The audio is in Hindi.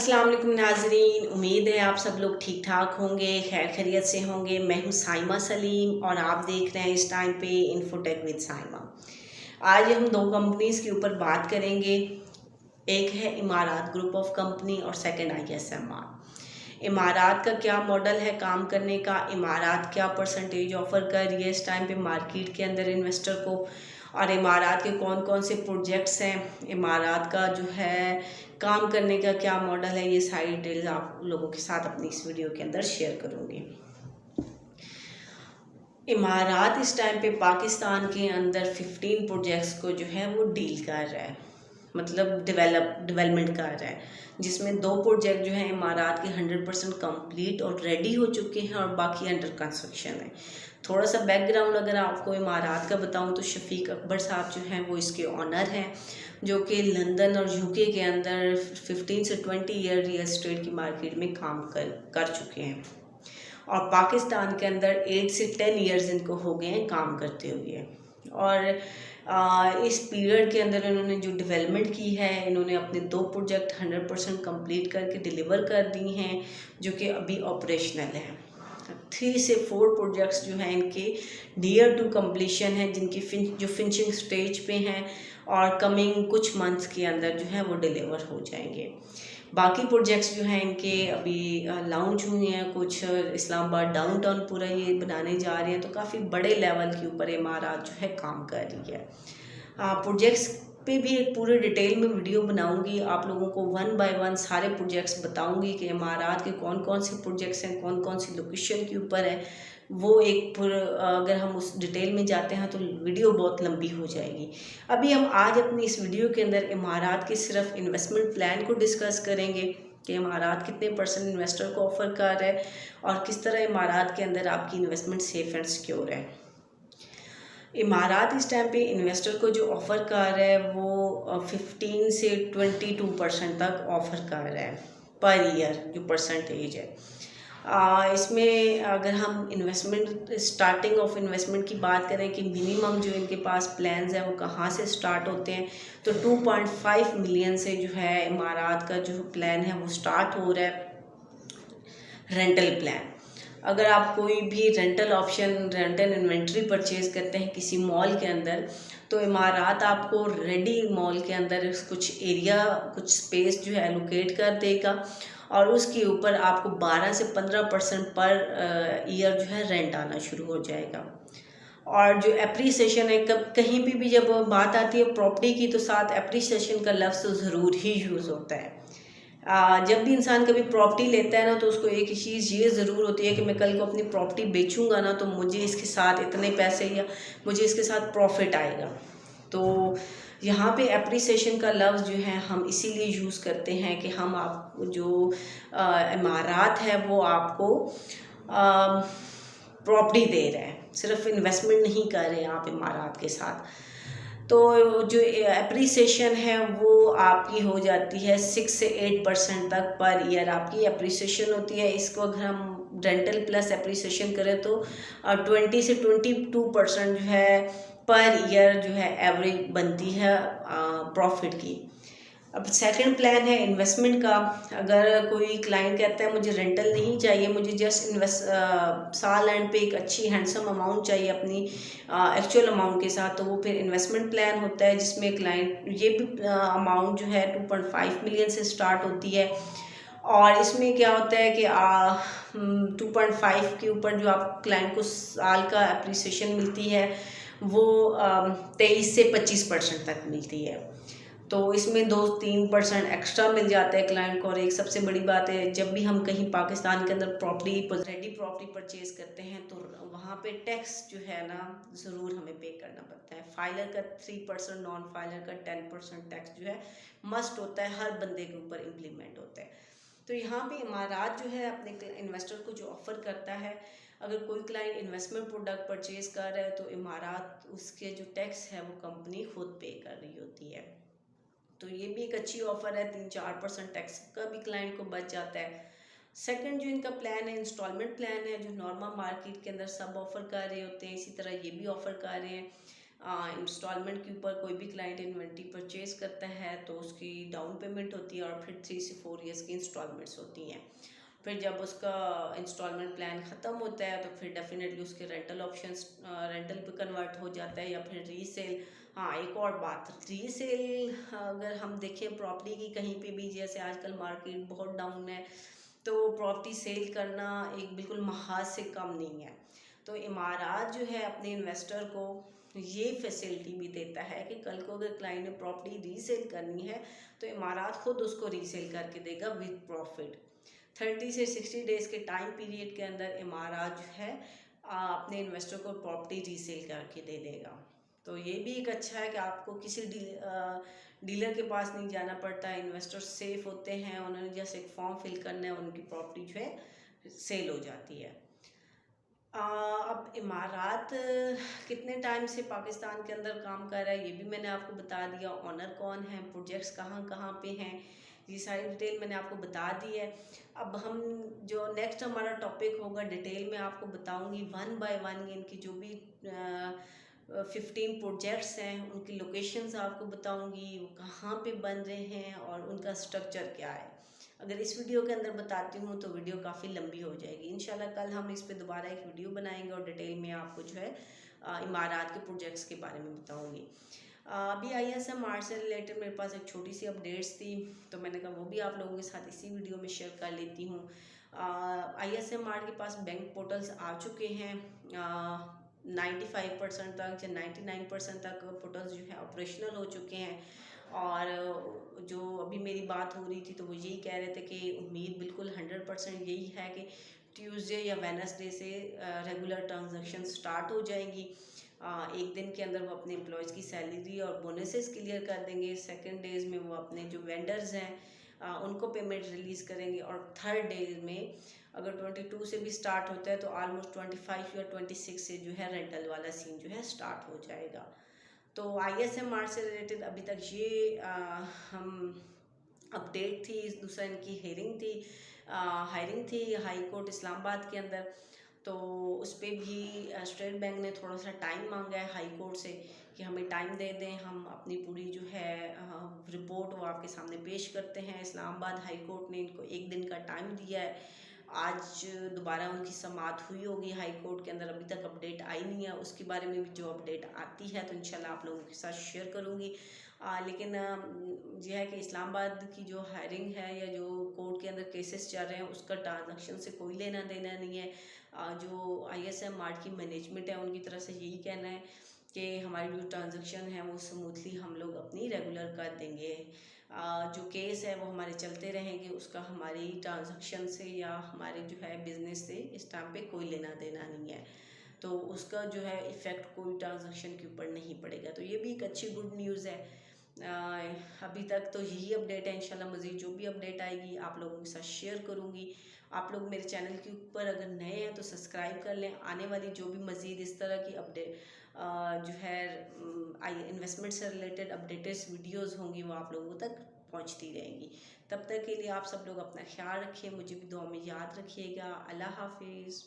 अस्सलाम वालेकुम नाज़रीन, उम्मीद है आप सब लोग ठीक ठाक होंगे, खैर खैरियत से होंगे। मैं हूँ साइमा सलीम और आप देख रहे हैं इस टाइम पे इन्फोटेक विद साइमा। आज हम दो कंपनीज़ के ऊपर बात करेंगे। एक है इमारात ग्रुप ऑफ कंपनी और सेकंड ISMR। इमारात का क्या मॉडल है काम करने का, इमारात क्या परसेंटेज ऑफ़र कर रही है इस टाइम पे मार्केट के अंदर इन्वेस्टर को, और इमारात के कौन कौन से प्रोजेक्ट्स हैं, इमारात का जो है काम करने का क्या मॉडल है, ये सारी डिटेल्स आप लोगों के साथ अपनी इस वीडियो के अंदर शेयर करूँगी। इमारात इस टाइम पे पाकिस्तान के अंदर 15 प्रोजेक्ट्स को जो है वो डील कर रहा है, मतलब डेवलपमेंट कर रहा है, जिसमें 2 प्रोजेक्ट जो हैं इमारात के 100% कंप्लीट और रेडी हो चुके हैं और बाकी अंडर कंस्ट्रक्शन है। थोड़ा सा बैकग्राउंड अगर आपको इमारात का बताऊं तो शफीक अकबर साहब जो हैं वो इसके ऑनर हैं, जो कि लंदन और यूके के अंदर 15 से 20 ईयर रियल एस्टेट की मार्केट में काम कर चुके हैं, और पाकिस्तान के अंदर 8 से 10 ईयर्स इनको हो गए हैं काम करते हुए। और इस पीरियड के अंदर इन्होंने जो डेवलपमेंट की है, इन्होंने अपने 2 प्रोजेक्ट 100% कंप्लीट करके डिलीवर कर दी हैं, जो कि अभी ऑपरेशनल हैं। 3 से 4 प्रोजेक्ट्स जो हैं इनके नियर टू कंप्लीशन हैं, जिनकी जो फिनिशिंग स्टेज पे हैं और कमिंग कुछ मंथ्स के अंदर जो है वो डिलीवर हो जाएंगे। बाकी प्रोजेक्ट्स जो हैं इनके अभी लॉन्च हुए हैं, कुछ इस्लामाबाद डाउनटाउन पूरा ये बनाने जा रहे हैं, तो काफ़ी बड़े लेवल के ऊपर इमारत जो है काम कर रही है। प्रोजेक्ट्स पे भी एक पूरे डिटेल में वीडियो बनाऊंगी, आप लोगों को 1 बाय 1 सारे प्रोजेक्ट्स बताऊंगी कि इमारत के कौन कौन से प्रोजेक्ट्स हैं, कौन कौन सी लोकेशन के ऊपर है। वो एक अगर हम उस डिटेल में जाते हैं तो वीडियो बहुत लंबी हो जाएगी। अभी हम आज अपनी इस वीडियो के अंदर इमारत के सिर्फ इन्वेस्टमेंट प्लान को डिस्कस करेंगे कि इमारत कितने % इन्वेस्टर को ऑफ़र कर रहा है और किस तरह इमारत के अंदर आपकी इन्वेस्टमेंट सेफ एंड सिक्योर है। इमारत इस टाइम पे इन्वेस्टर को जो ऑफ़र कर रहा है वो 15 से 22% तक ऑफ़र कर रहा है पर ईयर, जो परसेंटेज है। इसमें अगर हम इन्वेस्टमेंट स्टार्टिंग ऑफ इन्वेस्टमेंट की बात करें कि मिनिमम जो इनके पास प्लान्स हैं वो कहाँ से स्टार्ट होते हैं, तो 2.5 मिलियन से जो है इमारत का जो प्लान है वो स्टार्ट हो रहा है रेंटल प्लान। अगर आप कोई भी rental option, rental inventory purchase करते हैं किसी मॉल के अंदर, तो इमारत आपको रेडी मॉल के अंदर कुछ एरिया, कुछ स्पेस जो है एलोकेट कर देगा और उसके ऊपर आपको 12 से 15% पर ईयर जो है रेंट आना शुरू हो जाएगा। और जो एप्रीसिएशन है, कब कहीं भी जब बात आती है प्रॉपर्टी की, तो साथ एप्रीसिएशन का लफ्ज़ तो ज़रूर ही यूज़ होता है। जब भी इंसान कभी प्रॉपर्टी लेता है ना, तो उसको एक चीज़ ये ज़रूर होती है कि मैं कल को अपनी प्रॉपर्टी बेचूंगा ना, तो मुझे इसके साथ इतने पैसे या मुझे इसके साथ प्रॉफिट आएगा। तो यहाँ पे एप्रीसिएशन का लफ्ज़ जो है हम इसीलिए यूज़ करते हैं कि हम आप जो इमारत है वो आपको प्रॉपर्टी दे रहे हैं, सिर्फ इन्वेस्टमेंट नहीं कर रहे हैं आप इमारत के साथ। तो जो एप्रीसिएशन है वो आपकी हो जाती है 6 से 8% तक पर ईयर आपकी एप्रीसिएशन होती है। इसको अगर हम रेंटल प्लस एप्रीसिएशन करें तो 20 से 22% जो है पर ईयर जो है एवरेज बनती है प्रॉफिट की। अब सेकंड प्लान है इन्वेस्टमेंट का। अगर कोई क्लाइंट कहता है मुझे रेंटल नहीं चाहिए, मुझे जस्ट साल एंड पे एक अच्छी हैंडसम अमाउंट चाहिए अपनी एक्चुअल अमाउंट के साथ, तो वो फिर इन्वेस्टमेंट प्लान होता है, जिसमें क्लाइंट ये भी अमाउंट जो है 2.5 मिलियन से स्टार्ट होती है। और इसमें क्या होता है कि 2.5 के ऊपर जो आप क्लाइंट को साल का एप्रिसिएशन मिलती है वो 23 से 25% तक मिलती है। तो इसमें 2-3% एक्स्ट्रा मिल जाता है क्लाइंट को। और एक सबसे बड़ी बात है, जब भी हम कहीं पाकिस्तान के अंदर रेडी प्रॉपर्टी परचेज करते हैं तो वहाँ पे टैक्स जो है ना ज़रूर हमें पे करना पड़ता है। फाइलर का 3%, नॉन फाइलर का 10% टैक्स जो है मस्ट होता है, हर बंदे के ऊपर इम्प्लीमेंट होता है। तो यहाँ पे इमारत जो है अपने इन्वेस्टर को जो ऑफ़र करता है, अगर कोई क्लाइंट इन्वेस्टमेंट प्रोडक्ट परचेज़ कर रहा है तो इमारत उसके जो टैक्स है वो कंपनी खुद पे कर रही होती है। तो ये भी एक अच्छी ऑफ़र है, 3-4% टैक्स का भी क्लाइंट को बच जाता है। सेकंड जो इनका प्लान है इंस्टॉलमेंट प्लान है, जो नॉर्मल मार्केट के अंदर सब ऑफ़र कर रहे होते हैं, इसी तरह ये भी ऑफ़र कर रहे हैं। इंस्टॉलमेंट के ऊपर कोई भी क्लाइंट इन्वेंट्री परचेज करता है तो उसकी डाउन पेमेंट होती है और फिर 3 से 4 ईयर्स की इंस्टॉलमेंट्स होती हैं। फिर जब उसका इंस्टॉलमेंट प्लान ख़त्म होता है तो फिर डेफिनेटली उसके रेंटल ऑप्शंस रेंटल पे कन्वर्ट हो जाता है या फिर रीसेल। हाँ, एक और बात, रीसेल अगर हम देखें प्रॉपर्टी की कहीं पे भी, जैसे आजकल मार्केट बहुत डाउन है तो प्रॉपर्टी सेल करना एक बिल्कुल महाज से कम नहीं है। तो इमारात जो है अपने इन्वेस्टर को ये फैसिलिटी भी देता है कि कल को अगर क्लाइंट ने प्रॉपर्टी रीसेल करनी है तो इमारात खुद उसको रीसेल करके देगा विद प्रॉफिट। 30 से 60 डेज़ के टाइम पीरियड के अंदर इमारात जो है अपने इन्वेस्टर को प्रॉपर्टी रीसेल करके दे देगा। तो ये भी एक अच्छा है कि आपको किसी डीलर के पास नहीं जाना पड़ता, इन्वेस्टर सेफ होते हैं, उन्होंने जैसे एक फॉर्म फिल करना है, उनकी प्रॉपर्टी जो है सेल हो जाती है। अब इमारात कितने टाइम से पाकिस्तान के अंदर काम कर रहा है ये भी मैंने आपको बता दिया, ओनर कौन है, प्रोजेक्ट्स कहाँ कहाँ पे हैं, ये सारी डिटेल मैंने आपको बता दी है। अब हम जो नेक्स्ट हमारा टॉपिक होगा डिटेल में आपको बताऊंगी वन बाय वन इनकी जो भी 15 प्रोजेक्ट्स हैं उनकी लोकेशंस आपको बताऊंगी, वो कहाँ पे बन रहे हैं और उनका स्ट्रक्चर क्या है। अगर इस वीडियो के अंदर बताती हूँ तो वीडियो काफ़ी लंबी हो जाएगी। इंशाल्लाह कल हम इस पे दोबारा एक वीडियो बनाएंगे और डिटेल में आपको जो है इमारात के प्रोजेक्ट्स के बारे में बताऊँगी। अभी ISMR से रिलेटेड मेरे पास एक छोटी सी अपडेट्स थी तो मैंने कहा वो भी आप लोगों के साथ इसी वीडियो में शेयर कर लेती हूँ। ISMR के पास बैंक पोर्टल्स आ चुके हैं, 95% तक या 99% तक पोर्टल्स जो है ऑपरेशनल हो चुके हैं। और जो अभी मेरी बात हो रही थी तो वो यही कह रहे थे कि उम्मीद बिल्कुल 100% यही है कि ट्यूसडे या वेडनेसडे से रेगुलर ट्रांजैक्शन स्टार्ट हो जाएंगी। एक दिन के अंदर वो अपने एम्प्लॉयज़ की सैलरी और बोनसेस क्लियर कर देंगे। सेकंड डेज में वो अपने जो वेंडर्स हैं उनको पेमेंट रिलीज़ करेंगे और थर्ड डेज में अगर 22 से भी स्टार्ट होता है तो ऑलमोस्ट 25 या 26 से जो है रेंटल वाला सीन जो है स्टार्ट हो जाएगा। तो ISMR से रिलेटेड अभी तक ये हम अपडेट थी। दूसरा इनकी हायरिंग थी हाई कोर्ट इस्लामाबाद के अंदर, तो उस पर भी स्टेट बैंक ने थोड़ा सा टाइम मांगा है हाई कोर्ट से कि हमें टाइम दे दें, हम अपनी पूरी जो है रिपोर्ट वो आपके सामने पेश करते हैं। इस्लामाबाद हाई कोर्ट ने इनको 1 दिन का टाइम दिया है। आज दोबारा उनकी समाअत हुई होगी हाई कोर्ट के अंदर, अभी तक अपडेट आई नहीं है। उसके बारे में भी जो अपडेट आती है तो इंशाल्लाह आप लोगों के साथ शेयर करूँगी। लेकिन यह है कि इस्लामाबाद की जो हायरिंग है या जो कोर्ट के अंदर केसेस चल रहे हैं उसका ट्रांजैक्शन से कोई लेना देना नहीं है। जो ISMR की मैनेजमेंट है उनकी तरफ से यही कहना है कि हमारी जो ट्रांजैक्शन है वो स्मूथली हम लोग अपनी रेगुलर कर देंगे। जो केस है वो हमारे चलते रहेंगे, उसका हमारी ट्रांजैक्शन से या हमारे जो है बिज़नेस से इस टाइम पे कोई लेना देना नहीं है, तो उसका जो है इफ़ेक्ट कोई ट्रांजैक्शन के ऊपर नहीं पड़ेगा। तो ये भी एक अच्छी गुड न्यूज़ है। अभी तक तो यही अपडेट है, इंशाल्लाह मज़ीद जो भी अपडेट आएगी आप लोगों के साथ शेयर करूँगी। आप लोग मेरे चैनल के ऊपर अगर नए हैं तो सब्सक्राइब कर लें, आने वाली जो भी मज़ीद इस तरह की अपडेट जो है इन्वेस्टमेंट से रिलेटेड अपडेटेड वीडियोस होंगी वो आप लोगों तक पहुंचती रहेंगी। तब तक के लिए आप सब लोग अपना ख्याल रखिए, मुझे भी दुआ में याद रखिएगा। अल्लाह हाफिज़।